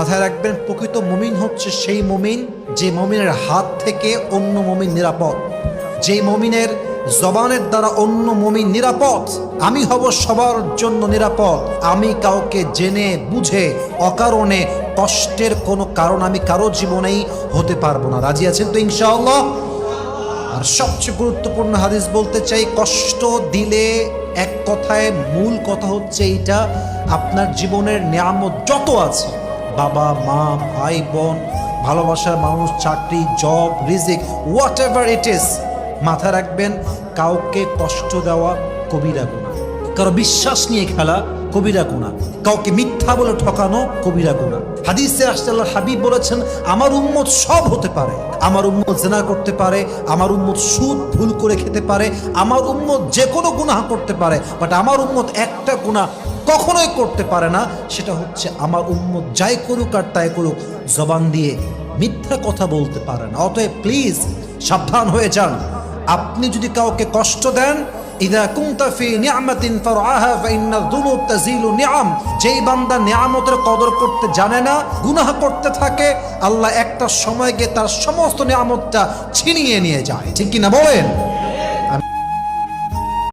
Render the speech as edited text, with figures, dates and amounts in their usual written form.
মাথায় রাখবেন, প্রকৃত মুমিন হচ্ছে সেই মুমিন যে মুমিনের হাত থেকে অন্য মুমিন নিরাপদ, যে মুমিনের জবানের দ্বারা অন্য মুমিন নিরাপদ। আমি হব সবার জন্য নিরাপদ। আমি কাউকে জেনে বুঝে অকারণে কষ্টের কোনো কারণ আমি কারো জীবনেই হতে পারবো না। রাজি আছেন তো ইনশাআল্লাহ? আর সবচেয়ে গুরুত্বপূর্ণ হাদিস বলতে চাই, কষ্ট দিলে এক কথায় মূল কথা হচ্ছে এইটা, আপনার জীবনের নিয়ামত যত আছে, বাবা মা ভাই বোন ভালোবাসার মানুষ চাকরি জব রিজিক হোয়াট এভার ইট ইজ, মাথায় রাখবেন কাউকে কষ্ট দেওয়া কবিরা গুনাহ, কারো বিশ্বাস নিয়ে খেলা কবিরা গুনাহ, কাউকে মিথ্যা বলে ঠকানো কবিরা গুনাহ। হাদিসে আসছে আল্লাহর হাবিব বলেছেন, আমার উম্মত সব হতে পারে, আমার উম্মত জিনা করতে পারে, আমার উম্মত সুদ ভুল করে খেতে পারে, আমার উম্মত যে কোনো গুনাহ করতে পারে, বাট আমার উম্মত একটা গুনাহ কখনোই করতে পারে না, সেটা হচ্ছে আমার উম্মত যাই করুক আর তাই করুক জবান দিয়ে মিথ্যা কথা বলতে পারে না। অতএব প্লিজ সাবধান হয়ে যান। আপনি যদি কাউকে কষ্ট দেন, ইযা কুনতা ফি নি'মাতিন ফারআহা ফাইন্না যুনুব তাজিলু নি'আম, যেই বান্দা নিয়ামতের কদর করতে জানে না, গুনাহ করতে থাকে, আল্লাহ একটা সময় গিয়ে তার সমস্ত নিয়ামতটা ছিনিয়ে নিয়ে যায়। ঠিক কি না বলেন?